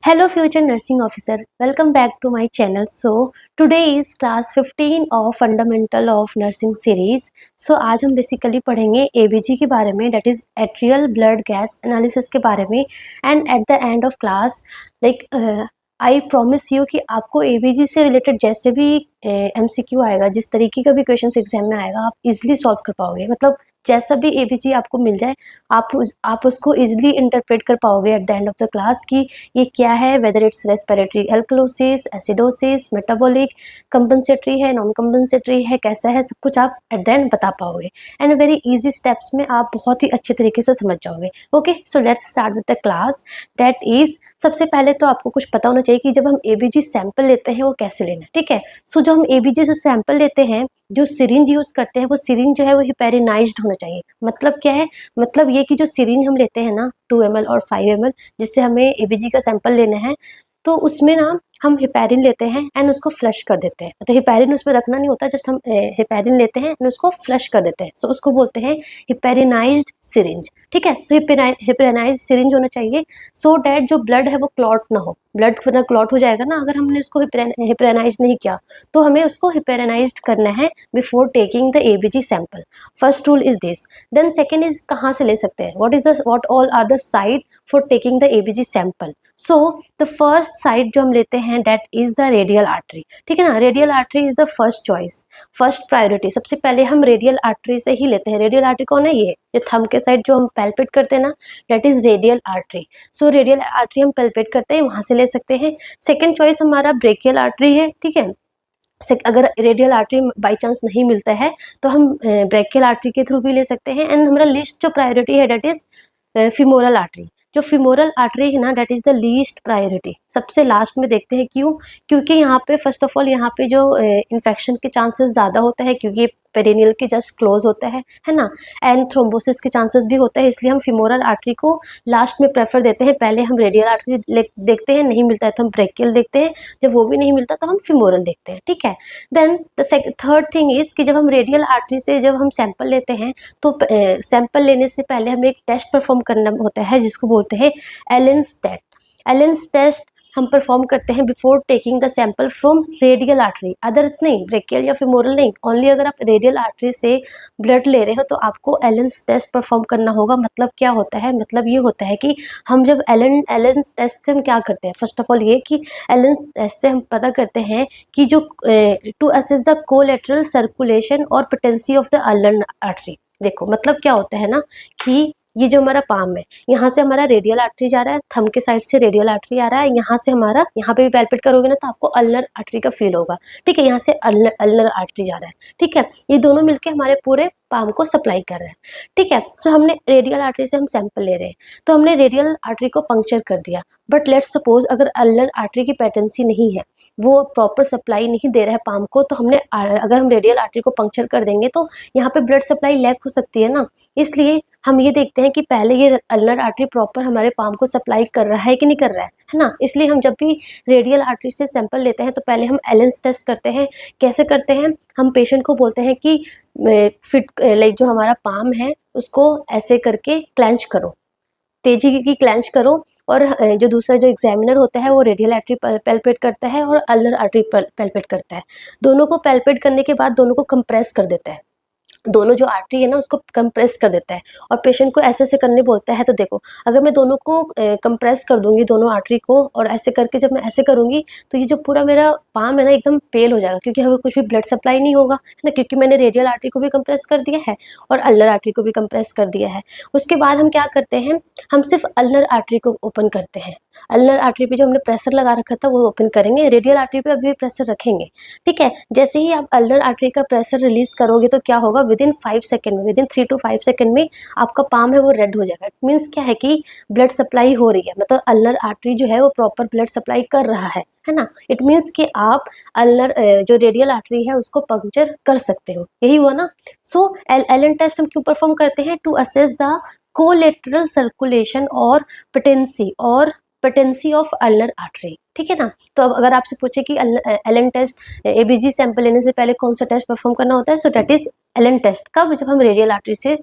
Hello future nursing officer, welcome back to my channel. So today is class 15 of fundamental of nursing series. So आज हम basically पढ़ेंगे ABG के बारे में, that is atrial blood gas analysis के बारे में. And at the end of class like I promise you कि आपको ABG से रिलेटेड जैसे भी MCQ आएगा, जिस तरीके का भी क्वेश्चन एग्जाम में आएगा, आप इजिली सॉल्व कर पाओगे. मतलब जैसा भी ABG आपको मिल जाए आप उसको इजिली इंटरप्रेट कर पाओगे at the end of the class कि ये क्या है, whether it's respiratory alkalosis, acidosis, metabolic, compensatory है, नॉन कंपनसेटरी है, कैसा है, सब कुछ आप एट द एंड बता पाओगे. एंड वेरी इजी स्टेप्स में आप बहुत ही अच्छे तरीके से समझ जाओगे. Okay, so let's start with the class. That is, सबसे पहले तो आपको कुछ पता होना चाहिए कि जब हम ABG सैंपल लेते हैं वो कैसे लेना है. ठीक है, सो जो हम ABG जो सैंपल लेते हैं, जो सिरिंज यूज करते हैं, वो सिरिंज जो है वो हिपेरिनाइज्ड होना चाहिए. मतलब क्या है, मतलब ये कि जो सिरिंज हम लेते हैं ना 2 ml और 5 ml, जिससे हमें ABG का सैंपल लेना है, तो उसमें ना हम हिपेरिन लेते हैं एंड उसको फ्लश कर देते हैं. तो हिपेरिन उसमें रखना नहीं होता, जस्ट हम हिपेरिन लेते हैं एंड उसको फ्लश कर देते हैं. सो उसको बोलते हैं हिपेरिनाइज्ड सिरिंज. ठीक है, सो हिपेरिनाइज्ड सिरिंज होना चाहिए सो डैट जो ब्लड है वो क्लॉट ना हो. ब्लड ना क्लॉट हो जाएगा ना अगर हमने उसको हिपेरिनाइज नहीं किया. तो हमें उसको हिपेरिनाइज्ड करना है before taking the ABG sample. First rule is this. Then second is कहाँ से ले सकते हैं, what all are the site for taking the ABG sample. So the first site जो हम लेते हैं that is the radial artery. ठीक है ना, radial artery is the first choice, first priority. सबसे पहले हम रेडियल आर्टरी से ही लेते हैं. रेडियल आर्टरी कौन है, ये जो थंब के साइड जो हम पैल्पेट करते हैं ना, that is radial artery. So radial artery हम पैल्पेट करते हैं, वहां से ले सकते हैं. सेकेंड चॉइस हमारा ब्रेकियल आर्टरी है. ठीक है, अगर रेडियल आर्टरी बाई चांस नहीं मिलता है तो हम ब्रेकियल आर्टरी के थ्रू भी ले सकते हैं. एंड हमारा लिस्ट जो प्रायोरिटी है दैट इज फीमोरल आर्टरी. जो फीमोरल आर्टरी है ना that is the least priority, सबसे लास्ट में देखते हैं. क्यों? क्योंकि यहाँ पे फर्स्ट ऑफ ऑल यहाँ पे जो इन्फेक्शन के चांसेस ज़्यादा होता है, क्योंकि पेरिनियल के जस्ट क्लोज होता है ना. एंड थ्रोम्बोसिस के चांसेस भी होता है, इसलिए हम फीमोरल आर्टरी को लास्ट में प्रेफर देते हैं. पहले हम रेडियल आर्टरी देखते हैं, नहीं मिलता है तो हम ब्रेकियल देखते हैं, जब वो भी नहीं मिलता तो हम फीमोरल देखते हैं. ठीक है, then the third thing is कि जब हम रेडियल आर्टरी से जब हम सैंपल लेते हैं तो सैंपल लेने से पहले हमें एक टेस्ट परफॉर्म करना होता है जिसको बोलते हैं एलेन्स टेस्ट. एलेन्स टेस्ट हम परफॉर्म करते हैं before taking the sample from radial artery. Others नहीं, ब्रेकियल या फिमोरल नहीं, ओनली अगर आप रेडियल आर्टरी से ब्लड ले रहे हो तो आपको एलेन्स टेस्ट परफॉर्म करना होगा. मतलब क्या होता है, मतलब ये होता है कि हम जब एलेन्स टेस्ट से हम क्या करते हैं, फर्स्ट ऑफ ऑल ये कि एलेन्स टेस्ट से हम पता करते हैं कि जो to assess the collateral circulation और potency of the ulnar artery. देखो मतलब क्या होता है ना कि ये जो हमारा पाम है, यहाँ से हमारा रेडियल आर्टरी जा रहा है, थंब के साइड से रेडियल आर्टरी आ रहा है, यहाँ से हमारा, यहाँ पे भी पैल्पेट करोगे ना तो आपको अल्नर आर्टरी का फील होगा. ठीक है, यहाँ से अल्नर आर्टरी जा रहा है. ठीक है, ये दोनों मिलके हमारे पूरे पाम को सप्लाई कर रहे हैं. ठीक है, सो हमने रेडियल आर्टरी से हम सैंपल ले रहे हैं तो हमने रेडियल आर्टरी को पंक्चर कर दिया. बट लेट्स सपोज अगर अल्नर आर्टरी की पेटेंसी नहीं है, वो प्रॉपर सप्लाई नहीं दे रहा है पाम को, तो हमने अगर हम रेडियल आर्टरी को पंक्चर कर देंगे तो यहाँ पे ब्लड सप्लाई लैक हो सकती है ना. इसलिए हम ये देखते हैं कि पहले ये अल्नर आर्टरी प्रॉपर हमारे पाम को सप्लाई कर रहा है कि नहीं कर रहा है ना. इसलिए हम जब भी रेडियल आर्टरी से सैंपल लेते हैं तो पहले हम एलेन्स टेस्ट करते हैं. कैसे करते हैं, हम पेशेंट को बोलते हैं कि फिट लाइक जो हमारा पाम है उसको ऐसे करके क्लेंच करो, तेजी की क्लेंच करो. और जो दूसरा जो एग्जामिनर होता है वो रेडियल आर्टरी पैल्पेट करता है और अल्नर आर्टरी पैल्पेट करता है. दोनों को पैल्पेट करने के बाद दोनों को कंप्रेस कर देता है, दोनों जो आर्टरी है ना उसको कंप्रेस कर देता है और पेशेंट को ऐसे ऐसे करने बोलता है. तो देखो अगर मैं दोनों को कंप्रेस कर दूंगी, दोनों आर्टरी को, और ऐसे करके जब मैं ऐसे करूंगी तो ये जो पूरा मेरा पाम है ना एकदम पेल हो जाएगा, क्योंकि हमें कुछ भी ब्लड सप्लाई नहीं होगा है ना, क्योंकि मैंने रेडियल आर्टरी को भी कंप्रेस कर दिया है और अल्नर आर्टरी को भी कंप्रेस कर दिया है. उसके बाद हम क्या करते हैं, हम सिर्फ अल्नर आर्टरी को ओपन करते हैं. अल्नर आर्टरी पे जो हमने प्रेशर लगा रखा था वो ओपन करेंगे, रेडियल आर्टरी पे अभी प्रेशर रखेंगे. ठीक है, जैसे ही आप अल्नर आर्टरी का प्रेशर रिलीज करोगे तो क्या होगा, विद इन 5 सेकेंड में, विद इन 3 to 5 सेकेंड में आपका पाम है वो रेड हो जाएगा. इट मीन्स क्या है कि ब्लड सप्लाई हो रही है, मतलब अल्नर आर्टरी जो है वो प्रॉपर ब्लड सप्लाई कर रहा है ना. इट मीन्स कि आप अल्नर जो रेडियल आर्टरी है उसको पंक्चर कर सकते हो. यही हुआ ना. सो एलन टेस्ट हम क्यों परफॉर्म करते हैं, to assess the collateral circulation और पोटेंसी ऑफ अल्नर आर्टरी. ठीक है ना. तो अब अगर आपसे पूछे कि एलन टेस्ट ABG सैंपल लेने से पहले कौन सा टेस्ट परफॉर्म करना होता है, so that is Allen test. कब, जब हम रेडियल आर्टरी से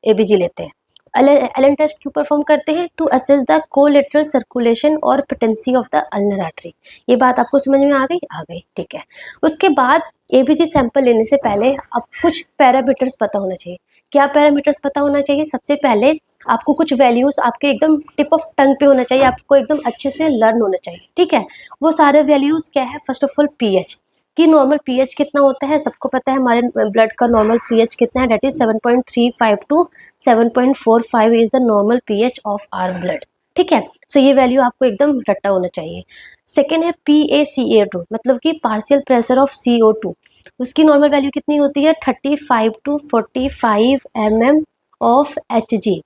ABG लेते हैं. एलन टेस्ट क्यों परफॉर्म करते हैं? To assess the collateral circulation और potency of the ulnar artery. ये बात आपको समझ में आ गई? आ गई, ठीक है। उसके बाद एबीजी सैंपल लेने से पहले आप कुछ पैरामीटर्स पता होना चाहिए। क्या पैरामीटर्स पता होना चाहिए? सबसे पहले आपको कुछ वैल्यूज आपके एकदम टिप ऑफ टंग पे होना चाहिए, आपको एकदम अच्छे से लर्न होना चाहिए, ठीक है। वो सारे वैल्यूज क्या है? फर्स्ट ऑफ ऑल पीएच, कि नॉर्मल पीएच कितना होता है, सबको पता है हमारे ब्लड का नॉर्मल पीएच कितना है, that is 7.35 to 7.45 is the normal pH of our blood, ठीक है। सो ये वैल्यू आपको एकदम रट्टा होना चाहिए। सेकेंड है PaCO2, मतलब कि पार्शियल प्रेशर ऑफ CO2, उसकी नॉर्मल वैल्यू कितनी होती है? 35 टू 45 mm ऑफ Hg।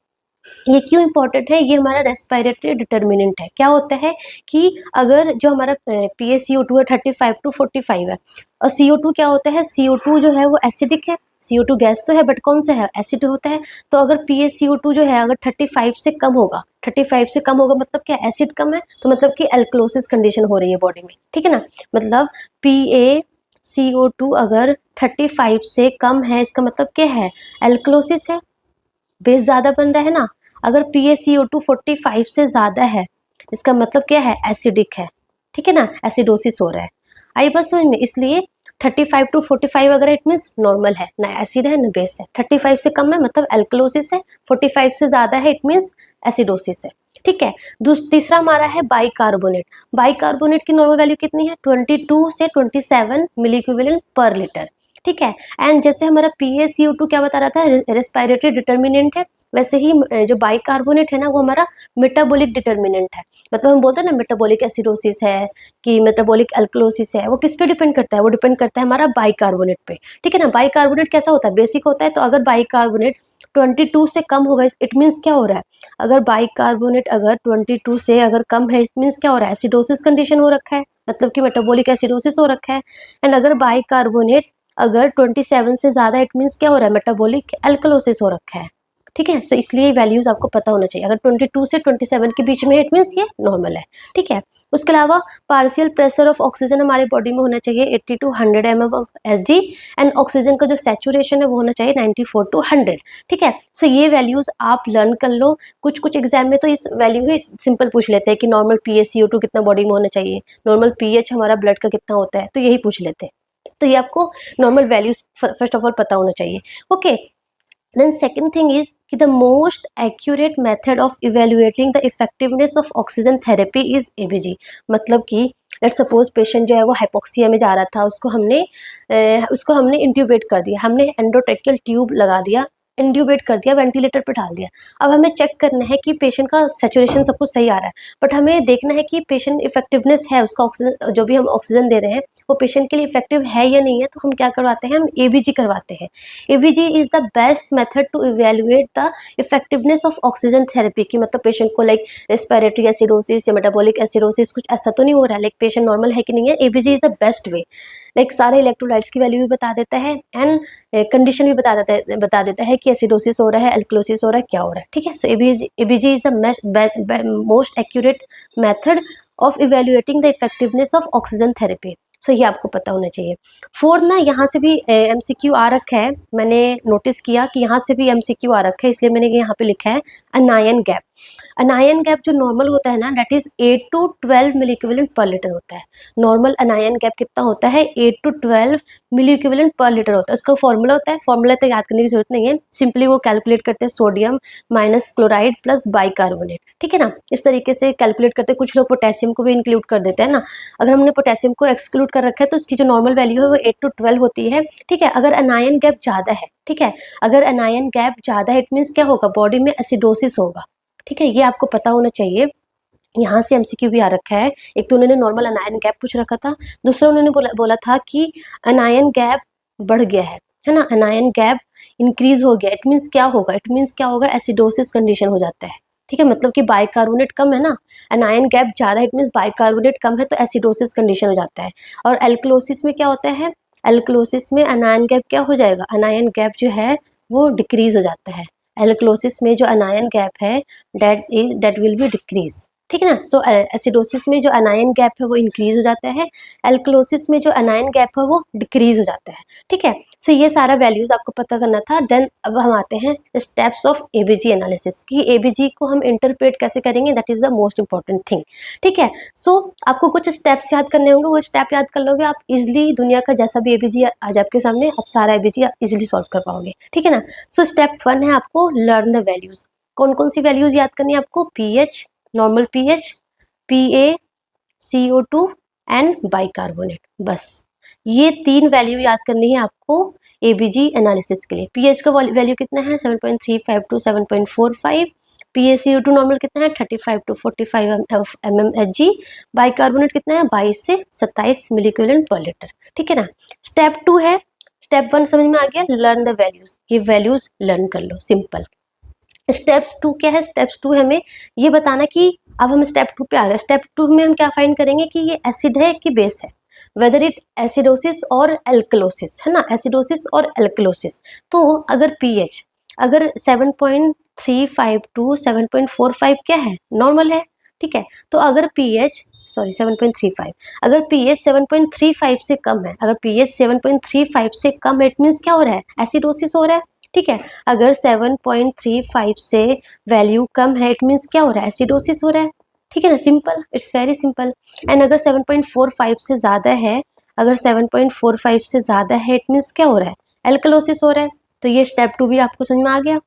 ये क्यों इंपॉर्टेंट है? ये हमारा रेस्पिरेटरी डिटर्मिनेंट है। क्या होता है कि अगर जो हमारा PaCO2 है 35 टू 45 है, और CO2 क्या होता है? CO2 जो है वो एसिडिक है, CO2 गैस तो है बट कौन सा है? एसिड होता है। तो अगर PaCO2 जो है अगर 35 से कम होगा, 35 से कम होगा मतलब क्या? एसिड कम है, तो मतलब कि एल्कलोसिस कंडीशन हो रही है बॉडी में, ठीक है ना। मतलब PaCO2 अगर 35 से कम है, इसका मतलब क्या है? एल्कलोसिस है, बेस ज़्यादा बन रहा है ना। अगर PaCO2 45 से ज़्यादा है, इसका मतलब क्या है? एसिडिक है, ठीक है ना, एसिडोसिस हो रहा है। आई बात समझ में? इसलिए 35 टू 45 अगर इट मीन्स नॉर्मल है, ना एसिड है ना बेस है। 35 से कम है मतलब एल्कलोसिस है, 45 से ज़्यादा है इट मीन्स एसिडोसिस है, ठीक है। तीसरा हमारा है बाइकार्बोनेट। बाइकार्बोनेट की नॉर्मल वैल्यू कितनी है? 22 से 27 मिली इक्विवेलेंट पर लीटर, ठीक है। एंड जैसे हमारा PaCO2 क्या बता रहा था? रेस्पिरेटरी डिटर्मिनेंट है, वैसे ही जो बाइकार्बोनेट है ना वो हमारा मेटाबॉलिक डिटर्मिनेंट है। मतलब हम बोलते हैं ना मेटाबॉलिक एसिडोसिस है कि मेटाबॉलिक अल्कलोसिस है, वो किस पे डिपेंड करता है? वो डिपेंड करता है हमारा बाइकार्बोनेट पे, ठीक है ना। बाइकार्बोनेट कैसा होता है? बेसिक होता है। तो अगर बाइकार्बोनेट 22 से कम होगा इट मीन्स क्या हो रहा है? अगर बाइकार्बोनेट अगर 22 से अगर कम है इट मीन्स क्या हो रहा है? एसिडोसिस कंडीशन हो रखा है, मतलब कि मेटाबॉलिक एसिडोसिस हो रखा है। एंड अगर बाइकार्बोनेट अगर 27 से ज़्यादा इट मीन्स क्या हो रहा है? मेटाबॉलिक एल्कलोसिस हो रखा है, ठीक है। सो इसलिए वैल्यूज आपको पता होना चाहिए। अगर 22 से 27 के बीच में इट मीन्स ये नॉर्मल है, ठीक है। उसके अलावा पार्शियल प्रेशर ऑफ ऑक्सीजन हमारे बॉडी में होना चाहिए 80 to 100 mm of Hg, and oxygen का जो सैचुरेशन है वो होना चाहिए 94 टू 100, ठीक है। सो ये वैल्यूज आप लर्न कर लो। कुछ कुछ एग्जाम में तो इस वैल्यू ही सिंपल पूछ लेते हैं कि नॉर्मल PaCO2 कितना बॉडी में होना चाहिए, नॉर्मल पीएच हमारा ब्लड का कितना होता है, तो यही पूछ लेते हैं। तो ये आपको normal values first of all पता होना चाहिए, okay. Then second thing is कि the most accurate method of evaluating the effectiveness of oxygen therapy is ABG। मतलब कि लेट्स सपोज पेशेंट जो है वो हाइपोक्सिया में जा रहा था, उसको हमने इंट्यूबेट कर दिया, हमने एंडोट्रेकियल ट्यूब लगा दिया, इंट्यूबेट कर दिया, वेंटिलेटर पे डाल दिया। अब हमें चेक करना है कि पेशेंट का सैचुरेशन सब कुछ सही आ रहा है, बट हमें देखना है कि पेशेंट इफेक्टिवनेस है, उसका ऑक्सीजन जो भी हम ऑक्सीजन दे रहे हैं वो पेशेंट के लिए इफेक्टिव है या नहीं है। तो हम क्या करवाते हैं? हम ABG करवाते हैं। ABG is the best method to evaluate the effectiveness of oxygen therapy की, मतलब पेशेंट को लाइक रेस्पिरेटरी एसिडोसिस या मेटाबॉलिक एसिडोसिस कुछ ऐसा तो नहीं हो रहा है, लाइक पेशेंट नॉर्मल है कि नहीं है। ABG is the best way, like सारे इलेक्ट्रोलाइट्स की वैल्यू भी बता देता है एंड कंडीशन भी बता देता है कि एसिडोसिस हो रहा है, एल्कलोसिस हो रहा है, क्या हो रहा है, ठीक है। So ABG is the most accurate method of evaluating the effectiveness of oxygen therapy. So ये आपको पता होना चाहिए। फोर्थ ना, यहाँ से भी MCQ आ रखा है, मैंने नोटिस किया कि यहाँ से भी MCQ आ रखा है, इसलिए मैंने यहाँ पे लिखा है अनायन गैप। अनायन गैप जो नॉर्मल होता है ना that is 8 to 12 milliequivalent per litre होता है। नॉर्मल अनायन गैप कितना होता है? 8 to 12 milliequivalent per litre होता है। उसका फॉर्मूला होता है, फॉर्मूला तो याद करने की जरूरत नहीं है, सिंपली वो कैलकुलेट करते हैं sodium minus chloride plus bicarbonate, ठीक है ना। इस तरीके से कैलकुलेट करते हैं। कुछ लोग पोटेशियम को भी इंक्लूड कर देते हैं ना। अगर हमने पोटेशियम को एक्सक्लूड कर रखा है तो उसकी जो नॉर्मल वैल्यू है वो 8 टू 12 होती है, ठीक है। अगर अनायन गैप ज़्यादा है, ठीक है, अगर अनायन गैप ज़्यादा है इट मीन्स क्या होगा? बॉडी में एसिडोसिस होगा, ठीक है। ये आपको पता होना चाहिए। यहाँ से MCQ भी आ रखा है। एक तो उन्होंने नॉर्मल अनायन गैप पूछ रखा था, दूसरा उन्होंने बोला था कि अनायन गैप बढ़ गया है ना, अनायन गैप इंक्रीज हो गया, इट मीन्स क्या होगा? इट मीन्स क्या होगा? एसिडोसिस कंडीशन हो जाता है, ठीक है। मतलब कि बाइकार्बोनेट कम है ना, अनायन गैप ज़्यादा इट मीन्स बाइकार्बोनेट कम है, तो एसिडोसिस कंडीशन हो जाता है। और एल्कलोसिस में क्या होता है? एल्कलोसिस में अनायन गैप क्या हो जाएगा? अनायन गैप जो है वो डिक्रीज हो जाता है। एल्कलोसिस में जो अनायन गैप है दैट विल बी डिक्रीज, ठीक है ना। सो एसिडोसिस में जो अनायन गैप है वो इंक्रीज हो जाता है, एल्कलोसिस में जो अनायन गैप है वो डिक्रीज हो जाता है। ठीक है, सो ये सारा वैल्यूज आपको पता करना था। देन अब हम आते हैं स्टेप्स ऑफ एबीजी एनालिसिस कि एबीजी को हम इंटरप्रेट कैसे करेंगे, that is the most important thing. ठीक है, सो आपको कुछ स्टेप्स याद करने होंगे, वो स्टेप याद कर लोगे आप इजिली, दुनिया का जैसा भी एबीजी आज आपके सामने आप सारा एबीजी इजिली सॉल्व कर पाओगे। ठीक है ना। सो स्टेप 1 है आपको लर्न द वैल्यूज। कौन कौन सी वैल्यूज याद करनी है आपको? PH, normal pH, PA, CO2 and bicarbonate. बस ये 3 वैल्यू याद करनी है आपको एबीजी एनालिसिस के लिए। पीएच का वैल्यू कितना है? 7.35 टू 7.45। PaCO2 नॉर्मल कितना है? 35 टू 45 mmHg। बाइकार्बोनेट कितना है? 22 से 27 मिलीक्यूलन पर लीटर। ठीक है ना। स्टेप 2 है, स्टेप 1 समझ में आ गया, लर्न द वैल्यूज। ये वैल्यूज लर्न कर लो, सिंपल। स्टेप्स 2 क्या है? स्टेप्स 2 हमें ये बताना कि अब हम स्टेप 2 पे आ गए। स्टेप 2 में हम क्या फाइंड करेंगे कि ये एसिड है कि बेस है, वेदर इट एसिडोसिस और एल्कलोसिस, है ना, एसिडोसिस और एल्कलोसिस। तो अगर पीएच अगर 7.35 टू 7.45 क्या है? नॉर्मल है। ठीक है, तो अगर पीएच 7.35, अगर पीएच 7.35 से कम है, अगर पीएच 7.35 से कम है, इट मीन्स क्या हो रहा है? एसिडोसिस हो रहा है। ठीक है, अगर 7.35 से वैल्यू कम है, इट मीन्स क्या हो रहा है? एसिडोसिस हो रहा है। ठीक है ना, simple, it's very simple. And अगर 7.45 से ज़्यादा है, अगर 7.45 से ज़्यादा है, इट मीन्स क्या हो रहा है? एल्कलोसिस हो रहा है। तो ये स्टेप 2 भी आपको समझ में आ गया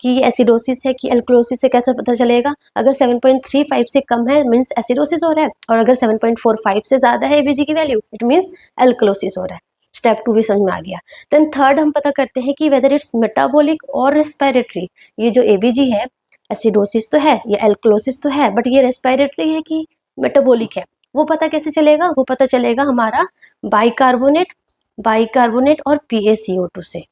कि एसिडोसिस है कि एल्कलोसिस है, कैसे पता चलेगा? अगर 7.35 से कम है मीन्स एसिडोसिस हो रहा है, और अगर 7.45 से ज़्यादा है एबीजी की वैल्यू, इट मीन्स एल्कलोसिस हो रहा है। स्टेप 2 भी समझ में आ गया। देन थर्ड हम पता करते हैं कि वेदर इट्स मेटाबॉलिक और रेस्पिरेटरी। ये जो एबीजी है, एसिडोसिस तो है, ये एल्कलोसिस तो है, बट ये रेस्पिरेटरी है कि मेटाबॉलिक है, वो पता कैसे चलेगा? वो पता चलेगा हमारा बाइकार्बोनेट, बाइकार्बोनेट और PaCO2 से।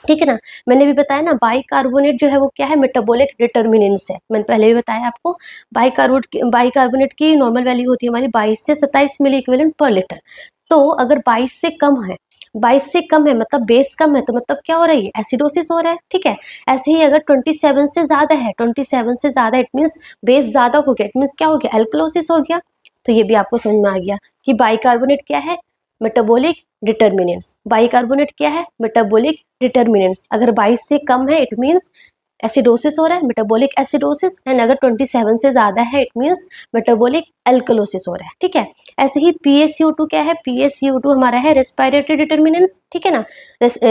ठीक है ना। मैंने भी बताया ना, बाइकार्बोनेट जो है वो क्या है? मेटाबॉलिक डिटर्मिनेंट्स है। मैंने पहले भी बताया आपको, बाइकार्बोनेट की नॉर्मल वैल्यू होती है हमारी 22 से 27 मिली इक्विवेलेंट पर लीटर। तो अगर 22 से कम है, 22 से कम है मतलब बेस कम है, तो मतलब क्या हो रही है? एसिडोसिस हो रहा है। ठीक है, ऐसे ही अगर 27 से ज्यादा है, 27 से ज्यादा इट मीन्स बेस ज्यादा हो गया, इट मीन्स क्या हो गया? एल्कलोसिस हो गया। तो ये भी आपको समझ में आ गया कि बाइकार्बोनेट क्या है? Metabolic determinants. बाइकार्बोनेट क्या है? Metabolic determinants. अगर 22 से कम है, इट मीन्स एसिडोसिस हो रहा है, मेटाबॉलिक एसिडोसिस। एंड अगर 27 से ज्यादा है, इट मीन्स मेटाबॉलिक एल्कलोसिस हो रहा है। ठीक है, ऐसे ही PaCO2 क्या है? PaCO2 हमारा है रेस्पिरेटरी डिटर्मिनेंट्स। ठीक है ना।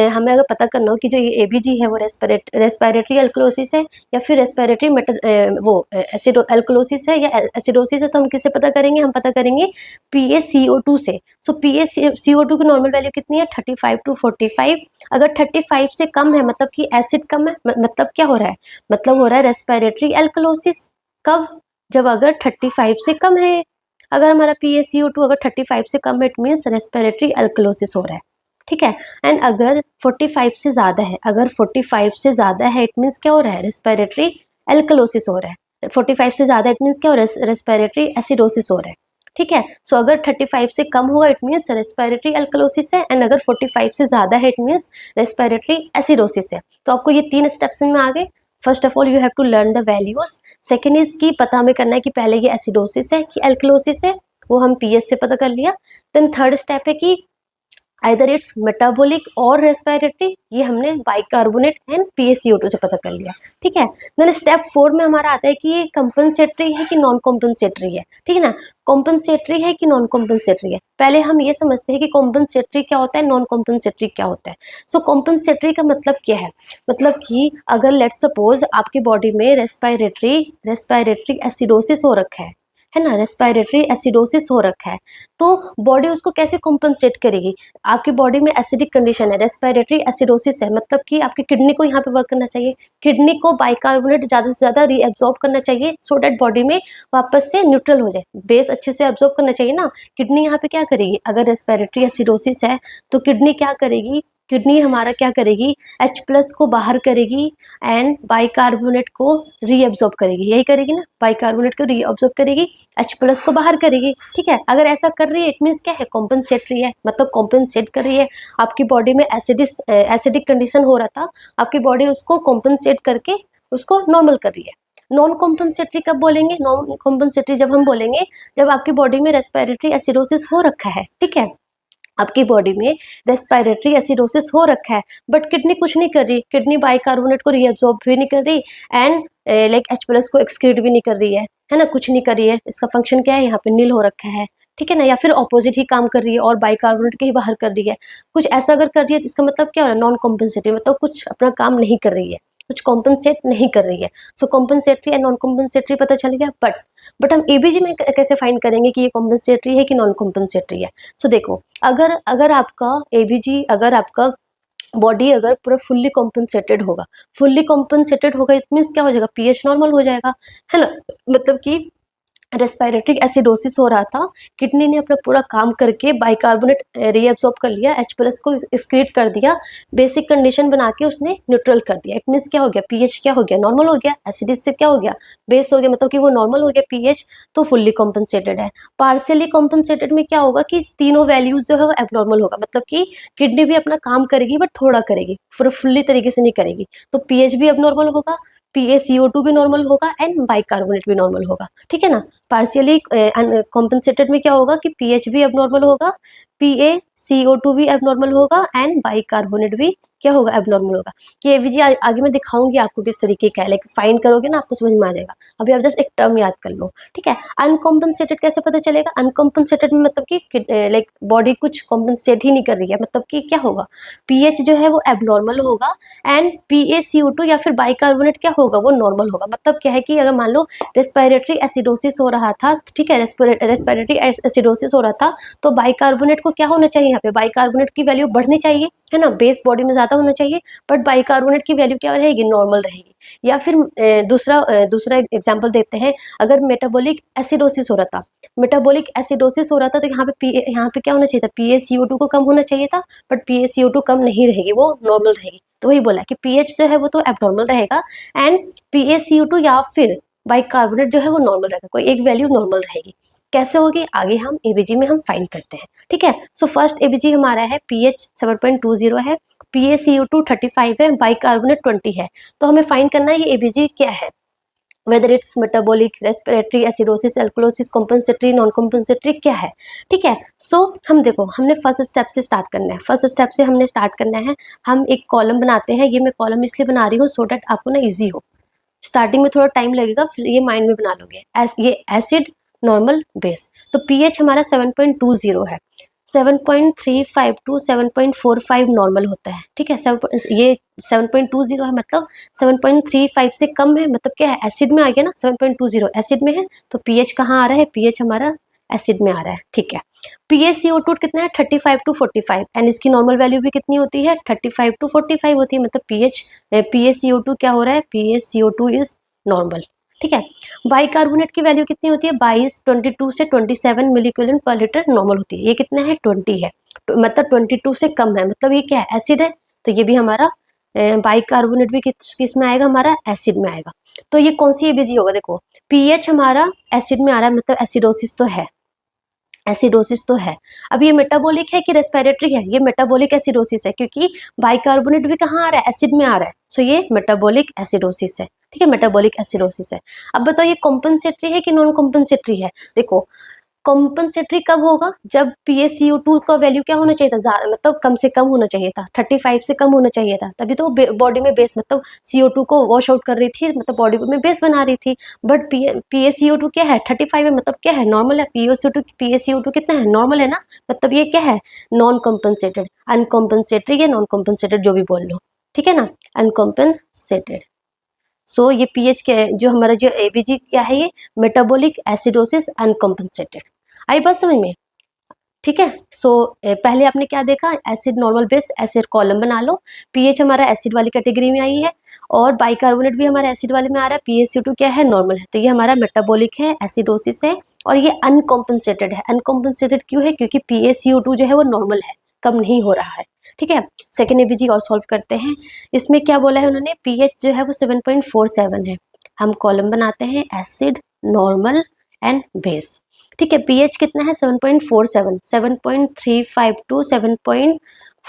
हमें अगर पता करना हो कि जो ये एबीजी है वो रेस्पिरेटरी एल्कलोसिस है या फिर रेस्पिरेटरी वो एसिडो एल्कलोसिस है या एसिडोसिस है, तो हम किससे पता करेंगे? हम पता करेंगे PaCO2 से। सो PaCO2 की नॉर्मल वैल्यू कितनी है? 35 टू 45। अगर 35 से कम है मतलब कि एसिड कम है, मतलब क्या हो रहा है? मतलब हो रहा है रेस्पिरेटरी एल्कलोसिस। कब? जब अगर 35 से कम है। अगर हमारा PaCO2 अगर 35 से कम है, इट मीन्स रेस्पिरेटरी एल्कलोसिस हो रहा है। ठीक है, एंड अगर 45 से ज्यादा है, अगर 45 से ज्यादा है, इट मीन्स क्या हो रहा है? रेस्पिरेटरी एल्कलोसिस हो रहा है। 45 से ज्यादा इट मीन्स क्या हो रहा है? रेस्पिरेटरी एसिडोसिस हो रहा है। ठीक है, सो अगर 35 से कम होगा, इट मीन्स रेस्पिरेटरी एल्कलोसिस है, एंड अगर 45 से ज्यादा है, इट मीन्स रेस्पिरेटरी एसिडोसिस है। तो आपको ये 3 स्टेप्स में आ गए। First of all you have to learn the values. Second is की पता हमें करना है कि पहले ये एसिडोसिस है कि एल्कलोसिस है, वो हम पीएच से पता कर लिया। देन थर्ड स्टेप है कि आइदर इट्स मेटाबॉलिक और रेस्पिरेटरी, ये हमने बाइकार्बोनेट एंड PaCO2 से पता कर लिया। ठीक है, देन स्टेप 4 में हमारा आता है कि ये कंपनसेटरी है कि नॉन कंपनसेटरी है। ठीक है ना, कॉम्पनसेटरी है कि नॉन कॉम्पनसेटरी है। पहले हम ये समझते हैं कि कॉम्पनसेटरी क्या होता है, नॉन कॉम्पनसेटरी क्या होता है। सो कॉम्पनसेटरी का मतलब क्या है? मतलब कि अगर लेट सपोज आपकी बॉडी में रेस्पिरेटरी एसिडोसिस हो रखा है ना, रेस्पिरेटरी एसिडोसिस हो रखा है, तो बॉडी उसको कैसे कॉम्पनसेट करेगी? आपकी बॉडी में एसिडिक कंडीशन है, रेस्पिरेटरी एसिडोसिस है, मतलब कि आपकी किडनी को यहाँ पे वर्क करना चाहिए, किडनी को बाइकार्बोनेट ज़्यादा से ज़्यादा रीअब्जॉर्ब करना चाहिए सो दैट बॉडी में वापस से न्यूट्रल हो जाए, बेस अच्छे से अब्जॉर्ब करना चाहिए ना। किडनी यहाँ पे क्या करेगी? अगर रेस्पिरेटरी एसिडोसिस है तो किडनी क्या करेगी? किडनी हमारा क्या करेगी? H+ को बाहर करेगी एंड बाइकार्बोनेट को रीअब्जॉर्ब करेगी, यही करेगी ना, बाइकार्बोनेट को रीअब्जॉर्ब करेगी, H+ को बाहर करेगी। ठीक है, अगर ऐसा कर रही है इट मीन्स क्या है? कॉम्पनसेटरी है, मतलब कॉम्पनसेट कर रही है। आपकी बॉडी में एसिडिक कंडीशन हो रहा था, आपकी बॉडी उसको कॉम्पनसेट करके उसको नॉर्मल कर रही है। नॉन कॉम्पनसेटरी कब बोलेंगे? नॉन कॉम्पनसेटरी जब हम बोलेंगे जब आपकी बॉडी में रेस्पिरेटरी एसिडोसिस हो रखा है, ठीक है, आपकी बॉडी में रेस्पिरेटरी एसिडोसिस हो रखा है, बट किडनी कुछ नहीं कर रही, किडनी बाइकार्बोनेट को रीअब्सॉर्ब भी नहीं कर रही एंड लाइक H+ को एक्सक्रीट भी नहीं कर रही है ना, कुछ नहीं कर रही है, इसका फंक्शन क्या है, यहाँ पे नील हो रखा है, ठीक है ना, या फिर ऑपोजिट ही काम कर रही है और बाइकार्बोनेट के ही बाहर कर रही है, कुछ ऐसा अगर कर रही है तो इसका मतलब क्या हो रहा है? नॉन कॉम्पनसेटरी, मतलब कुछ अपना काम नहीं कर रही है, कुछ कॉम्पनसेट नहीं कर रही है। सो कॉम्पनसेटरी एंड नॉन कॉम्पनसेटरी पता चल गया, बट हम एबीजी में कैसे फाइंड करेंगे कि ये कॉम्पनसेटरी है कि नॉन कॉम्पनसेटरी है? सो देखो, अगर अगर आपका एबीजी, अगर आपका बॉडी अगर पूरा फुल्ली कॉम्पनसेटेड होगा, फुल्ली कॉम्पनसेटेड होगा, इट मीन्स क्या हो जाएगा? पीएच नॉर्मल हो जाएगा, है ना, मतलब कि रेस्पिरेटरी एसिडोसिस हो रहा था, किडनी ने अपना पूरा काम करके बाइकार्बोनेट रीअब्सॉर्ब कर लिया, H+ को एक्सक्रीट कर दिया, बेसिक कंडीशन बना के उसने न्यूट्रल कर दिया। इट मीन्स क्या हो गया? पीएच क्या हो गया? नॉर्मल हो गया। एसिडिस से क्या हो गया? बेस हो गया, मतलब कि वो नॉर्मल हो गया पीएच, तो फुल्ली कॉम्पनसेटेड है। पार्शियली कॉम्पनसेटेड में क्या होगा कि तीनों वैल्यूज जो है वो एबनॉर्मल होगा, मतलब कि किडनी भी अपना काम करेगी बट थोड़ा करेगी, फुल्ली तरीके से नहीं करेगी, तो पीएच भी एबनॉर्मल होगा, PaCO2 भी नॉर्मल होगा एंड बाइकार्बोनेट भी नॉर्मल होगा, ठीक है ना। पार्शियली कॉम्पनसेटेड में क्या होगा कि पीएच भी एबनॉर्मल होगा, PaCO2 भी एबनॉर्मल होगा एंड बाइकार्बोनेट भी क्या होगा? एबनॉर्मल होगा। कि एवीजी आगे मैं दिखाऊंगी आपको किस तरीके का है, लाइक फाइंड करोगे ना आपको समझ में आ जाएगा। अभी आप जस्ट एक टर्म याद कर लो, ठीक है। अनकॉम्पनसेटेड कैसे पता चलेगा? अनकॉम्पनसेटेड में मतलब कि लाइक बॉडी कुछ कॉम्पनसेट ही नहीं कर रही है, मतलब कि क्या होगा? पीएच जो है वो एबनॉर्मल होगा एंड PaCO2 या फिर बाइकार्बोनेट क्या होगा? वो नॉर्मल होगा। मतलब क्या है कि अगर मान लो रेस्पिरेटरी एसिडोसिस हो रहा था, ठीक है, रेस्पिरेटरी एसिडोसिस हो रहा था, तो बाइकार्बोनेट को क्या होना चाहिए? यहाँ पे बाइकार्बोनेट की वैल्यू बढ़नी चाहिए, है ना, बेस बॉडी में ज्यादा होना चाहिए, बट बाइकार्बोनेट की वैल्यू क्या रहेगी? नॉर्मल रहेगी। या फिर दूसरा एग्जांपल देते हैं, अगर मेटाबॉलिक एसिडोसिस हो रहा था, मेटाबॉलिक एसिडोसिस हो रहा था, तो यहाँ पे क्या होना चाहिए था? PaCO2 को कम होना चाहिए था, बट PaCO2 कम नहीं रहेगी, वो नॉर्मल रहेगी। तो वही बोला कि पीएच जो है वो तो एबनॉर्मल रहेगा एंड PaCO2 या फिर बाइकार्बोनेट जो है वो नॉर्मल रहेगा, कोई एक वैल्यू नॉर्मल रहेगी। कैसे होगी? आगे हम एबीजी में हम फाइंड करते हैं, ठीक है। सो फर्स्ट एबीजी हमारा है पीएच 7.20 है, PaCO2 35 है, बाइकार्बोनेट 20 है। तो हमें फाइंड करना है ये एबीजी क्या है, whether it's metabolic, respiratory acidosis, alkalosis, compensatory, non compensatory क्या है, ठीक है। सो हम देखो, हमने फर्स्ट स्टेप से स्टार्ट करना है, फर्स्ट स्टेप से हमने स्टार्ट करना है। हम एक कॉलम बनाते हैं, ये मैं कॉलम इसलिए बना रही हूँ सो डैट आपको ना इजी हो, स्टार्टिंग में थोड़ा टाइम लगेगा, फिर ये माइंड में बना लोगे। ये एसिड, नॉर्मल, बेस, तो पीएच हमारा 7.20 है, 7.35 टू 7.45 नॉर्मल होता है, ठीक है। ये 7.20 है, मतलब 7.35 से कम है, मतलब क्या है? एसिड में आ गया ना, 7.20 एसिड में है, तो पीएच कहाँ आ रहा है? पीएच हमारा एसिड में आ रहा है, ठीक है। PaCO2 कितना है? 35 टू 45 एंड इसकी नॉर्मल वैल्यू भी कितनी होती है? 35 टू 45 होती है, मतलब PaCO2 क्या हो रहा है? PaCO2 इज नॉर्मल, ठीक है। बाइकार्बोनेट की वैल्यू कितनी होती है? 22 से 27 मिलीक्यूलन पर लीटर नॉर्मल होती है। ये कितना है? 20 है, मतलब 22 से कम है, मतलब ये क्या है? एसिड है, तो ये भी हमारा बाइकार्बोनेट भी किस में आएगा? हमारा एसिड में आएगा। तो ये कौन सी एबीजी होगा? देखो, पीएच हमारा एसिड में आ रहा है, मतलब एसिडोसिस तो है, एसिडोसिस तो है। अब ये मेटाबॉलिक है कि रेस्पिरेटरी है? ये मेटाबॉलिक एसिडोसिस है, क्योंकि बाइकार्बोनेट भी कहाँ आ रहा है? एसिड में आ रहा है, सो ये मेटाबॉलिक एसिडोसिस है, ठीक है, मेटाबॉलिक एसिडोसिस है। अब बताओ ये कॉम्पनसेटरी है कि नॉन कॉम्पनसेटरी है? देखो, कॉम्पनसेटरी कब होगा? जब PaCO2 का वैल्यू क्या होना चाहिए था? मतलब कम से कम होना चाहिए था, 35 से कम होना चाहिए था, तभी तो बॉडी में बेस, मतलब CO2 को वॉश आउट कर रही थी, मतलब बॉडी में बेस बना रही थी। बट PaCO2 क्या है? 35 है, मतलब क्या है? नॉर्मल है। PaCO2 कितना है? नॉर्मल है ना, मतलब ये क्या है? नॉन कॉम्पनसेटेड, अनकॉम्पनसेटरी या नॉन कॉम्पनसेटेड जो भी बोल लो, ठीक है ना, अनकॉम्पनसेटेड। सो ये पीएच क्या है? जो हमारा जो एबीजी क्या है? ये मेटाबॉलिक एसिडोसिस अनकॉम्पनसेटेड। आई बात समझ में? ठीक है। सो पहले आपने क्या देखा? Acid, normal, base, acid column बना लो। पीएच हमारा एसिड वाली कैटेगरी में आई है और बाइकार्बोनेट भी हमारा एसिड वाले में आ रहा है। PaCO2 क्या है? नॉर्मल है, तो ये हमारा मेटाबॉलिक है, एसिडोसिस है और ये अनकॉम्पनसेटेड है। अनकॉम्पनसेटेड क्यों है? क्योंकि PaCO2 जो है वो नॉर्मल है, कम नहीं हो रहा है, ठीक है। सेकेंड एबीजी और सॉल्व करते हैं। इसमें क्या बोला है उन्होंने? पीएच जो है वो 7.47 है। हम कॉलम बनाते हैं, एसिड, नॉर्मल एंड बेस, ठीक है। पीएच कितना है? 7.47, 7.35 टू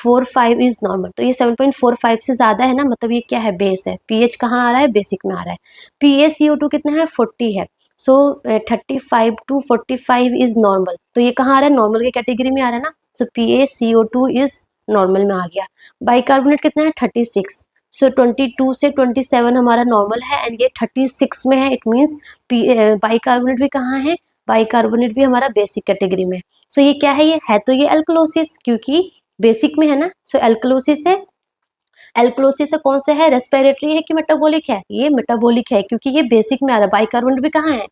7.45 इज नॉर्मल। तो ये 7.45 से ज़्यादा है ना, मतलब ये क्या है, बेस है। पीएच कहाँ आ रहा है, बेसिक में आ रहा है। PaCO2 कितना है, 40 है। सो 35 to 45 इज नॉर्मल। तो ये कहाँ आ रहा है, नॉर्मल के कैटेगरी में आ रहा है ना। सो PaCO2 इज नॉर्मल में आ गया। बाइकार्बोनेट कितना है, 36। सो 22 से 27 हमारा नॉर्मल है एंड ये 36 में है। इट मीन्स बाइकार्बोनेट भी कहाँ है, बाइकार्बोनेट भी हमारा बेसिक कैटेगरी में। सो ये क्या है, ये है तो ये एल्कलोसिस, क्योंकि बेसिक में है ना। सो एल्कलोसिस है। एल्कलोसिस कौन सा है, रेस्पिरेटरी है कि मेटाबॉलिक है, ये मेटाबॉलिक है, क्योंकि ये बेसिक में आ रहा है। बाइकार्बोनेट भी कहाँ है,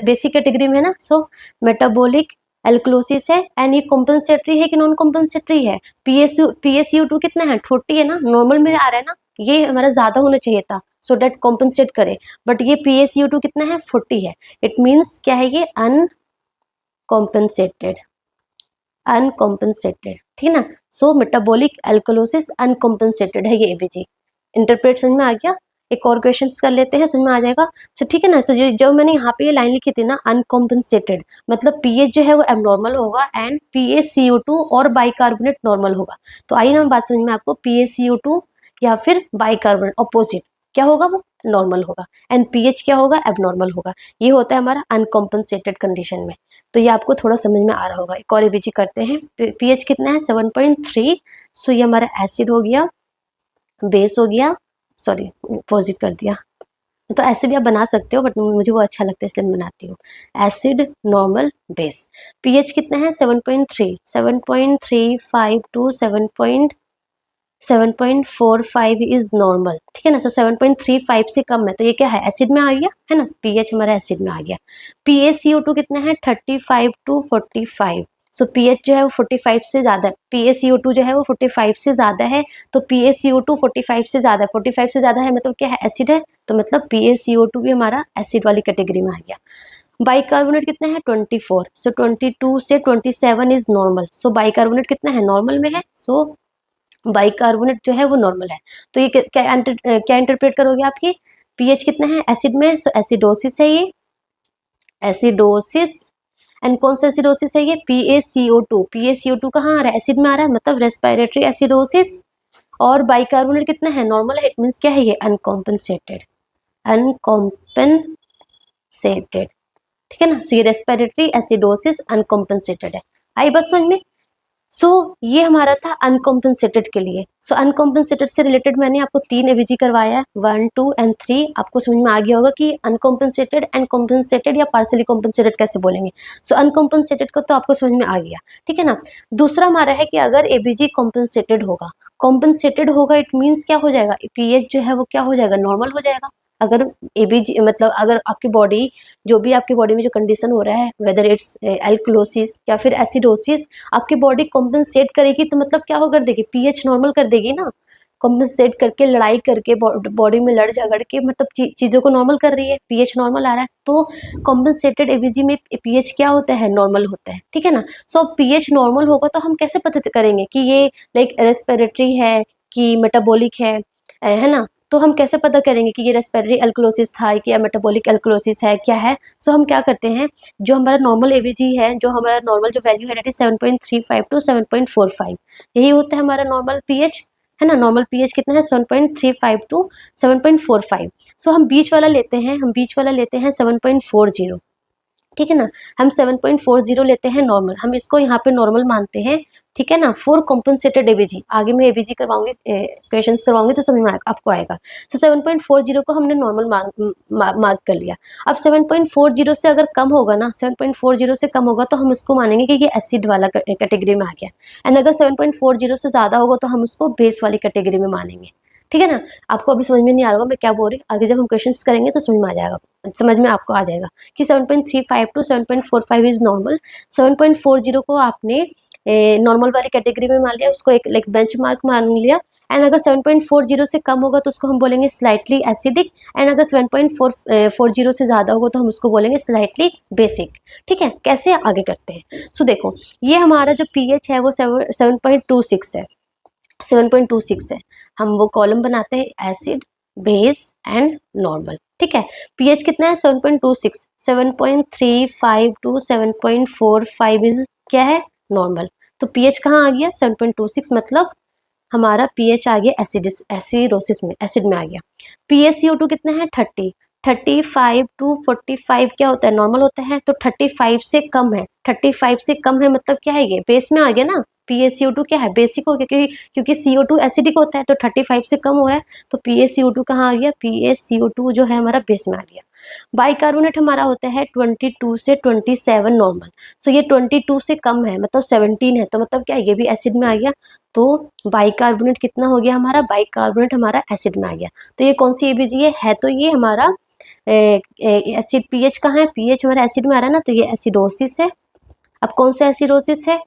बेसिक कैटेगरी में है ना। सो मेटाबॉलिक एल्कलोसिस है एंड ये कॉम्पनसेटरी है कि नॉन कॉम्पनसेटरी है। PaCO2 कितना है, 40 है ना, नॉर्मल में आ रहा है ना। ये हमारा ज्यादा होना चाहिए था सो डेट कॉम्पनसेट करे, बट ये PaCO2 कितना है, 40 है। इट मीन्स क्या है, ये अनकॉम्पनसेटेड, अनकॉम्पनसेटेड, ठीक है ना। सो मेटाबॉलिक एल्कलोसिस अनकॉम्पनसेटेड है ये एबीजी। इंटरप्रेट समझ में आ गया। एक और क्वेश्चन कर लेते हैं, समझ में आ जाएगा। सो ठीक है ना। सो जो मैंने यहाँ पे ये लाइन लिखी थी ना, अनकॉम्पनसेटेड, मतलब पीएच जो है वो एबनॉर्मल होगा एंड PaCO2 और बाइकार्बोनेट नॉर्मल होगा। तो आइए ना बात समझ में आपको, PaCO2 या फिर बाइकार्बोनेट ऑपोजिट क्या होगा, वो नॉर्मल होगा एंड पीएच क्या होगा, एबनॉर्मल होगा। ये होता है हमारा अनकॉम्पनसेटेड कंडीशन में। तो ये आपको थोड़ा समझ में आ रहा होगा। एक और एबीजी करते हैं। पीएच कितना है, 7.3। सो ये हमारा एसिड हो गया, बेस हो गया, सॉरी अपोजिट कर दिया। तो एसिड भी आप बना सकते हो, बट मुझे वो अच्छा लगता है इसलिए मैं बनाती हूँ। Acid, normal, base. पीएच कितना है, 7.3, 7.35 टू 7.45 इज नॉर्मल, ठीक है ना। सो 7.35 से कम है तो ये क्या है, एसिड में आ गया है ना। पीएच हमारा एसिड में आ गया। PaCO2 कितना है, 35 टू 45। सो पीएच जो है वो 45 से ज्यादा है, PaCO2 जो है वो 45 से ज्यादा है। तो PaCO2 45 से ज्यादा है, 45 से ज्यादा है मतलब क्या है, एसिड है। तो मतलब PaCO2 भी हमारा एसिड वाली कैटेगरी में आ गया। बाइकार्बोनेट कितना है, 24। सो 22 से 27 इज नॉर्मल। सो बाइकार्बोनेट कितना है, नॉर्मल में है। सो बाइकार्बोनेट जो है वो नॉर्मल है। तो ये क्या इंटरप्रेट करोगे आप, ये पीएच कितना है, एसिड में। सो एसिडोसिस है ये, एसिडोसिस। एंड कौन सा एसिडोसिस है ये, PaCO2। PaCO2 कहाँ आ रहा है, एसिड में आ रहा है, मतलब रेस्पिरेटरी एसिडोसिस। और बाइकार्बोनेट कितना है, नॉर्मल है। इट मीन्स क्या है, ये अनकॉम्पनसेटेड, अनकॉम्पनसेटेड, ठीक है ना। सो ये रेस्पिरेटरी एसिडोसिस अनकॉम्पनसेटेड है। आई बस समझ में। सो ये हमारा था अनकॉम्पनसेटेड के लिए। सो अनकॉम्पनसेटेड से रिलेटेड मैंने आपको 3 एबीजी करवाया है, 1, 2 एंड 3। आपको समझ में आ गया होगा कि अनकॉम्पनसेटेड एंड कॉम्पनसेटेड या पार्सली कॉम्पनसेटेड कैसे बोलेंगे। सो अनकॉम्पनसेटेड को तो आपको समझ में आ गया, ठीक है ना। दूसरा हमारा है कि अगर एबीजी कॉम्पनसेटेड होगा, कॉम्पनसेटेड होगा इट मीन्स क्या हो जाएगा, पीएच जो है वो क्या हो जाएगा, नॉर्मल हो जाएगा। अगर एबीजी मतलब अगर आपकी बॉडी, जो भी आपकी बॉडी में जो कंडीशन हो रहा है, वेदर इट्स एल्कलोसिस या फिर एसिडोसिस, आपकी बॉडी कॉम्पनसेट करेगी तो मतलब क्या हो कर देगी, पीएच नॉर्मल कर देगी ना। कॉम्पनसेट करके, लड़ाई करके, बॉडी में लड़ झगड़ के मतलब चीज़ों को नॉर्मल कर रही है, पीएच नॉर्मल आ रहा है। तो कॉम्पनसेटेड एबीजी में पीएच क्या होता है, नॉर्मल होता है, ठीक है ना। सो पीएच नॉर्मल होगा तो हम कैसे पता करेंगे कि ये लाइक रेस्पिरेटरी है कि मेटाबॉलिक है ना। तो हम कैसे पता करेंगे कि ये रेस्पिरेटरी एल्कलोसिस था या मेटाबॉलिक एल्कलोसिस है, क्या है। सो हम क्या करते हैं, जो हमारा नॉर्मल एबीजी है, जो हमारा नॉर्मल जो वैल्यू है, दैट इज 7.35 टू 7.45, यही होता है हमारा नॉर्मल पीएच, है ना। नॉर्मल पीएच कितना है, 7.35 टू 7.45। सो हम बीच वाला लेते हैं, 7.40, ठीक है ना। हम 7.40 लेते हैं नॉर्मल, हम इसको यहाँ पे नॉर्मल मानते हैं, ठीक है ना, फॉर कॉम्पनसेटेड एबीजी। आगे मैं एबीजी करवाऊंगी, क्वेश्चंस करवाऊंगी तो समझ में आपको आएगा। तो 7.40 को हमने नॉर्मल मार्क कर लिया। अब 7.40 से अगर कम होगा ना, 7.40 से कम होगा तो हम उसको मानेंगे कि ये एसिड वाला कैटेगरी में आ गया। एंड अगर 7.40 से ज़्यादा होगा तो हम उसको बेस वाली कैटेगरी में मानेंगे, ठीक है ना। आपको अभी समझ में नहीं आ रहा होगा मैं क्या बोल रही हूँ, आगे जब हम क्वेश्चंस करेंगे तो समझ में आ जाएगा, समझ में आपको आ जाएगा कि 7.35 टू 7.45 इज नॉर्मल। 7.40 को आपने नॉर्मल वाली कैटेगरी में मान लिया, उसको एक लाइक बेंच मार्क मान लिया। एंड अगर 7.40 से कम होगा तो उसको हम बोलेंगे स्लाइटली एसिडिक। एंड अगर 7.40 से ज़्यादा होगा तो हम उसको बोलेंगे स्लाइटली बेसिक, ठीक है। कैसे आगे करते हैं, सो देखो ये हमारा जो पीएच है वो 7.26 है, 7.26 है। हम वो कॉलम बनाते हैं, एसिड, बेस एंड नॉर्मल, ठीक है। पीएच कितना है, 7.26, 7.35 टू 7.45 इज क्या है, नॉर्मल। तो pH कहाँ आ गया 7.26, मतलब हमारा pH आ गया एसिडोसिस में, एसिड में आ गया। PaCO2 कितना है 30, 35 टू 45 क्या होता है नॉर्मल होता है, तो 35 से कम है, 35 से कम है मतलब क्या है, ये बेस में आ गया ना। PaCO2 क्या है बेसिक हो गया, क्योंकि CO2 एसिडिक होता है, तो 35 से कम हो रहा है, तो PaCO2 कहाँ आ गया, PaCO2 जो है हमारा बेस में आ गया। बाइकार्बोनेट हमारा होता है 22 से 27 नॉर्मल, सो ये 22 से कम है मतलब 17 है, तो मतलब क्या ये भी एसिड में आ गया, तो बाइकार्बोनेट कितना हो गया हमारा, बाइकार्बोनेट हमारा एसिड में आ गया। तो ये कौन सी ABG है, तो ये हमारा एसिड। पीएच कहाँ है, पीएच हमारा एसिड में आ रहा है ना, तो ये एसिडोसिस है। अब कौन सा एसिडोसिस है,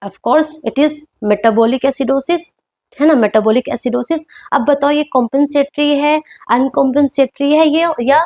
of course it is metabolic acidosis, है ना, मेटाबॉलिक एसिडोसिस। अब बताओ ये कॉम्पेंसेटरी है, अनकॉम्पेंसेटरी है ये, या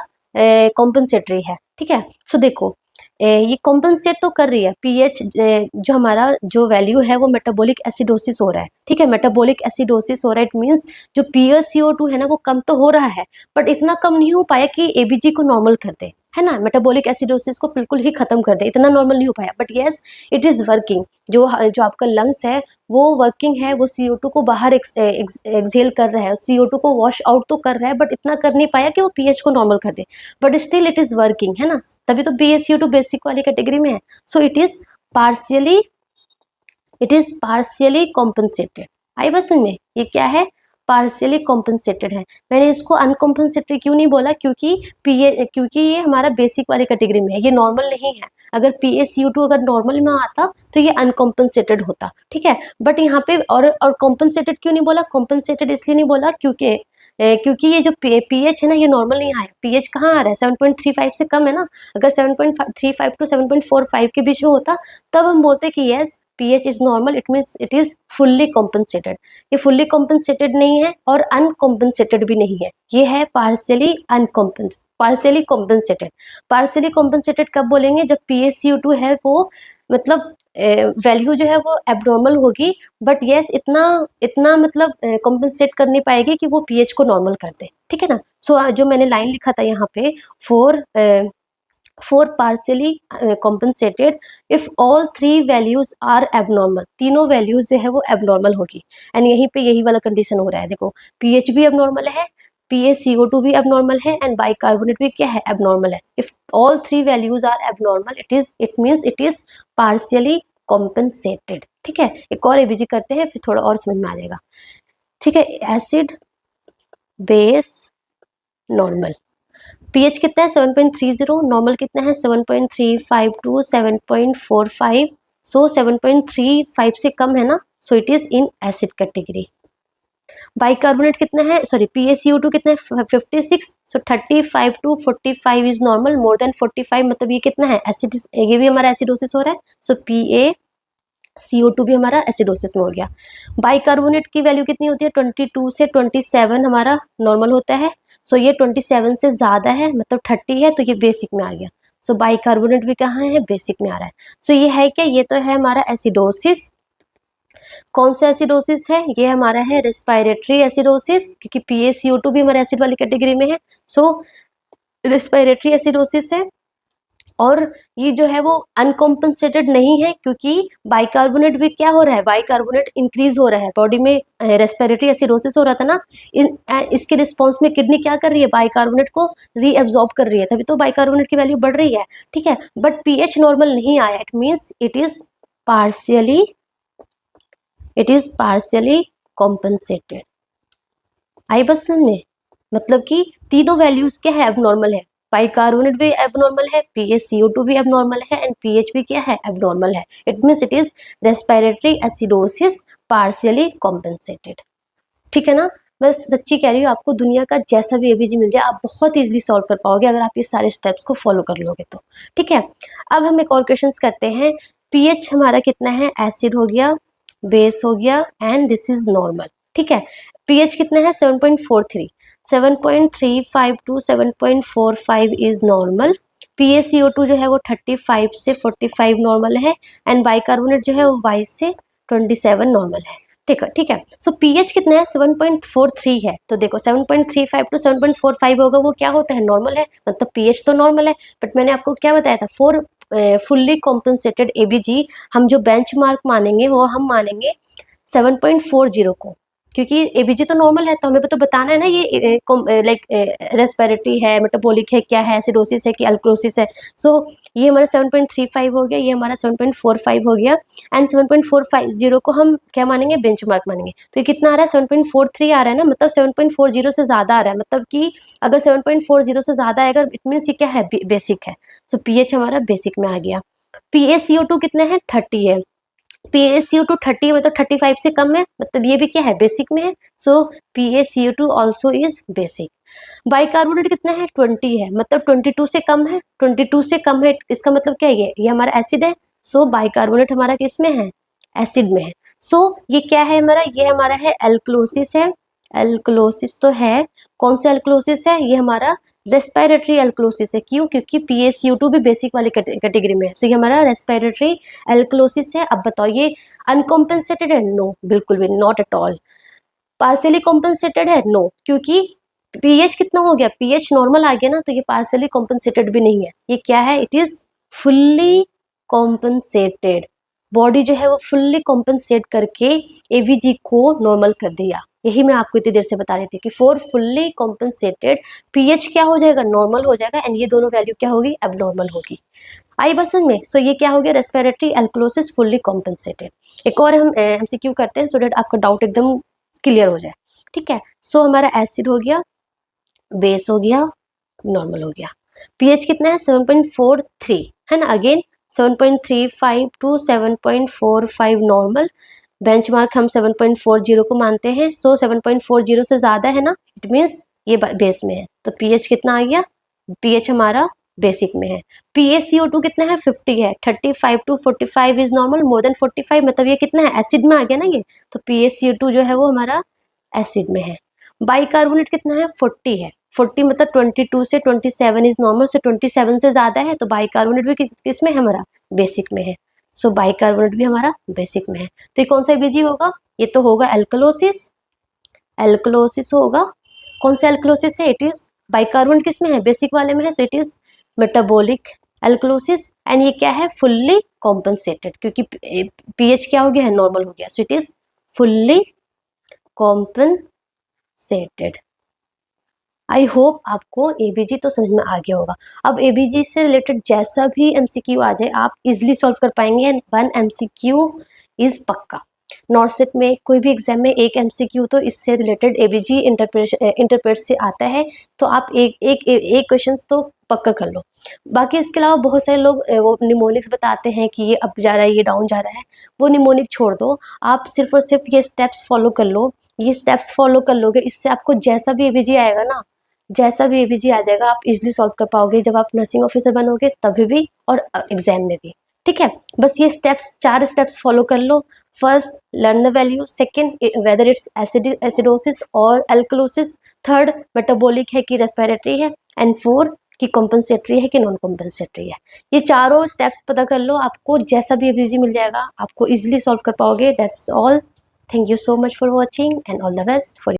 कॉम्पेंसेटरी है, ठीक है। सो देखो ये कॉम्पेंसेट तो कर रही है, पीएच जो हमारा जो वैल्यू है वो मेटाबॉलिक एसिडोसिस हो रहा है, ठीक है, मेटाबॉलिक एसिडोसिस हो रहा है। इट मींस जो PaCO2 है ना वो कम तो हो रहा है, बट इतना कम नहीं हो पाया कि ABG को नॉर्मल कर दे, है ना, मेटाबॉलिक एसिडोसिस को बिल्कुल ही खत्म कर दे, इतना नॉर्मल नहीं हो पाया, but yes it is working. जो आपका लंग्स है वो वर्किंग है, वो CO2 को बाहर एक्सहेल कर रहा है, CO2 को वॉश आउट तो कर रहा है, बट इतना कर नहीं पाया कि वो पीएच को नॉर्मल कर दे, but still it is working, है ना, तभी तो PaCO2 बेसिक वाली कैटेगरी में है। So it is partially compensated. आई बस में ये क्या है, पार्शियली कॉम्पनसेटेड है। मैंने इसको अनकॉम्पनसेटेड क्यों नहीं बोला, क्योंकि ये हमारा बेसिक वाली कैटेगरी में है, ये नॉर्मल नहीं है। अगर PaCO2 अगर नॉर्मल में आता तो ये अनकॉम्पनसेटेड होता, ठीक है, बट यहाँ पे और कॉम्पनसेटेड क्यों नहीं बोला, कॉम्पनसेटेड इसलिए नहीं बोला क्योंकि ये जो पीएच है ना ये नॉर्मल नहीं आया, पीएच कहाँ आ रहा है 7.35 से कम है ना। अगर 7.35 टू 7.45 के बीच में होता तब हम बोलते कि yes pH is normal, it means it is fully compensated. ये फुल्ली कॉम्पनसेटेड नहीं है और अनकॉम्पनसेटेड भी नहीं है, ये है partially partially compensated. Partially compensated कब बोलेंगे, जब PaCO2 है वो मतलब वैल्यू जो है वो एबनॉर्मल होगी, बट यस इतना मतलब कॉम्पनसेट कर नहीं पाएगी कि वो पीएच को नॉर्मल कर दे, ठीक है ना। सो जो मैंने लाइन लिखा था यहाँ पे for partially compensated if all 3 values are abnormal, तीनों वैल्यूज जो है वो एबनॉर्मल होगी। एंड यहीं पे यही वाला कंडीशन हो रहा है, देखो पीएच भी एबनॉर्मल है, PaCO2 भी एबनॉर्मल है, एंड बाइकार्बोनेट भी क्या है एबनॉर्मल है। If all 3 values are abnormal it means it is partially compensated, ठीक है। एक और ABG करते हैं फिर थोड़ा और समझ में आ जाएगा, ठीक है। एसिड बेस नॉर्मल, पीएच कितना है 7.30, नॉर्मल कितना है 7.35 टू 7.45, सो 7.35 से कम है ना, so it is in acid category. Bicarbonate कितना है, सॉरी PaCO2 कितना है 56, so 35 to 45 is normal, more than 45 मतलब ये कितना है एसिड, ये भी हमारा एसिडोसिस हो रहा है, सो PaCO2 भी हमारा एसिडोसिस में हो गया। बाइकार्बोनेट की वैल्यू कितनी होती है 22 से 27 हमारा नॉर्मल होता है, सो ये 27 से ज़्यादा है मतलब 30 है, तो ये बेसिक में आ गया। सो बाइकार्बोनेट भी कहाँ है, बेसिक में आ रहा है। सो ये है क्या, ये तो है हमारा एसिडोसिस। कौन सा एसिडोसिस है, ये हमारा है रेस्पिरेटरी एसिडोसिस, क्योंकि PaCO2 भी हमारे एसिड वाली कैटेगरी में है, सो रेस्पिरेटरी एसिडोसिस है। और ये जो है वो अनकॉम्पनसेटेड नहीं है, क्योंकि बाइकार्बोनेट भी क्या हो रहा है, बाइकार्बोनेट इंक्रीज हो रहा है बॉडी में, रेस्पिरेटरी एसिडोसिस हो रहा था ना, इसके रिस्पॉन्स में किडनी क्या कर रही है, बाइकार्बोनेट को रीएब्जॉर्ब कर रही है, तभी तो बाइकार्बोनेट की वैल्यू बढ़ रही है, ठीक है। बट पीएच नॉर्मल नहीं आया, it means it is partially compensated. आई बस में मतलब कि तीनों वैल्यूज क्या है एबनॉर्मल है, बाइकार्बोनेट भी एबनॉर्मल है, PaCO2 भी एबनॉर्मल है, एंड पीएच भी क्या है एबनॉर्मल है। It means it is respiratory acidosis partially compensated, ठीक है ना। मैं सच्ची कह रही हूँ, आपको दुनिया का जैसा भी ABG मिल जाए आप बहुत इजीली सॉल्व कर पाओगे अगर आप ये सारे स्टेप्स को फॉलो कर लोगे तो, ठीक है। अब हम एक और क्वेश्चन करते हैं। पीएच हमारा कितना है, एसिड हो गया, बेस हो गया, एंड दिस इज नॉर्मल, ठीक है। पीएच कितना है 7.43, 7.35 टू 7.45 इज नॉर्मल। PaCO2 जो है वो 35 से 45 नॉर्मल है, एंड बाइकार्बोनेट जो है वो 22 से 27 नॉर्मल है, ठीक है। सो पीएच कितना है 7.43 है, तो देखो 7.35 टू 7.45 होगा वो क्या होता है नॉर्मल है, मतलब पीएच तो नॉर्मल है, बट मैंने आपको क्या बताया था फुल्ली कॉम्पनसेटेड एबीजी हम जो बेंचमार्क मानेंगे वो हम मानेंगे 7.40 को, क्योंकि एबीजी तो नॉर्मल है तो हमें तो बताना है ना ये लाइक रेस्पिरेटरी है, मेटाबॉलिक है, क्या है, एसिडोसिस है कि अल्कलोसिस है। सो ये हमारा 7.35 हो गया, ये हमारा 7.45 हो गया, एंड 7.450 को हम क्या मानेंगे, बेंचमार्क मानेंगे। तो ये कितना आ रहा है, 7.43 आ रहा है ना, मतलब 7.40 से ज़्यादा आ रहा है, मतलब कि अगर 7.40 से ज़्यादा आएगा इट मीन्स ये क्या है, बेसिक है। सो पीएच हमारा बेसिक में आ गया। PaCO2 कितने हैं, 30 है। PaCO2 30 मतलब 35 से कम है, मतलब ये भी क्या है, बेसिक में है। सो PaCO2 also is basic. Bicarbonate कितना है, 20 है, मतलब 22 से कम है, 22 से कम है, इसका मतलब क्या है, ये हमारा एसिड है। सो बाइकार्बोनेट हमारा किस में है, एसिड में है। सो ये क्या है हमारा, ये हमारा है एल्कलोसिस है। एल्कलोसिस तो है, कौन सा एल्कलोसिस है, ये हमारा रेस्पिरेटरी एल्कलोसिस है। क्यों, क्योंकि PaCO2 भी बेसिक वाली कैटेगरी में है। सो ये हमारा रेस्पिरेटरी एल्कलोसिस है। अब बताओ ये अनकॉम्पेंसेटेड है, नो, बिल्कुल भी not at all. Partially compensated है, नो, क्योंकि पीएच कितना हो गया, पीएच नॉर्मल आ गया ना, तो ये पार्शियली कॉम्पेंसेटेड भी नहीं है। ये क्या है, it is fully compensated. Body जो है वो फुल्ली कॉम्पेंसेट करके एवीजी को नॉर्मल कर दिया। यही मैं आपको इतनी देर से बता रही थी कि फॉर फुल्ली कॉम्पेंसेटेड पीएच क्या हो जाएगा, नॉर्मल हो जाएगा, एंड ये दोनों वैल्यू क्या होगी, अब नॉर्मल होगी। आई बस समझ में। सो ये क्या हो गया, रेस्पिरेटरी एल्कलोसिस फुल्ली कॉम्पेंसेटेड। एक और हम एमसीक्यू करते हैं सो डेट आपका डाउट एकदम क्लियर हो जाए, ठीक है। सो हमारा एसिड हो गया, बेस हो गया, नॉर्मल हो गया। पीएच कितना है, 7.43 है ना, अगेन 7.35 टू 7.45 नॉर्मल। बेंचमार्क हम 7.40 को मानते हैं। सो 7.40 से ज़्यादा है ना, इट मीन्स ये बेस में है। तो पीएच कितना आ गया, पीएच हमारा बेसिक में है। PaCO2 कितना है, 50 है। 35 to 45 is normal, more than 45 मतलब ये कितना है, एसिड में आ गया ना ये। तो PaCO2 जो है वो हमारा एसिड में है। बाइकार्बोनेट कितना है, 40 है। 40 मतलब 22 से 27 इज नॉर्मल, सो 27 से ज़्यादा है तो बाइकार्बोनेट भी किस में है, हमारा बेसिक में है। सो बाइकार्बोनेट भी हमारा बेसिक में है। तो ये कौन सा एबीजी होगा, ये तो होगा एल्कलोसिस। एल्कलोसिस होगा, कौन सा एल्कलोसिस है, इट इज बाइकार्बोनेट किस में है, बेसिक वाले में है। So it is metabolic alkalosis, and ये क्या है, फुल्ली कॉम्पनसेटेड, क्योंकि पीएच क्या हो गया है, नॉर्मल हो गया। सो it is fully compensated. I hope आपको एबीजी तो समझ में आ गया होगा। अब एबीजी से रिलेटेड जैसा भी एमसीक्यू आ जाए आप इजिली सॉल्व कर पाएंगे, एंड 1 एमसीक्यू इज पक्का। नॉर्सेट में कोई भी एग्जाम में एक एमसीक्यू तो इससे रिलेटेड एबीजी इंटरप्रेट से आता है, तो आप एक क्वेश्चन तो पक्का कर लो। बाकी इसके अलावा बहुत सारे लोग वो निमोनिक्स बताते हैं कि ये अप जा रहा है, ये डाउन जा रहा है, वो निमोनिक छोड़ दो, आप सिर्फ और सिर्फ ये स्टेप्स फॉलो कर लो। ये स्टेप्स फॉलो कर लोगे, इससे आपको जैसा भी एबीजी आएगा ना, जैसा भी एबीजी आ जाएगा आप इजिली सॉल्व कर पाओगे, जब आप नर्सिंग ऑफिसर बनोगे तभी भी और एग्जाम में भी, ठीक है। बस ये स्टेप्स 4 स्टेप्स फॉलो कर लो। First, learn the value. Second, whether it's acidosis और एल्कलोसिस। थर्ड, मेटाबॉलिक है कि रेस्पिरेटरी है। एंड 4 कि कॉम्पनसेटरी है कि नॉन कॉम्पनसेटरी है। ये चारों स्टेप्स पता कर लो, आपको जैसा भी एबीजी मिल जाएगा आपको इजिली सॉल्व कर पाओगे। That's all. Thank you so much for watching and all the best for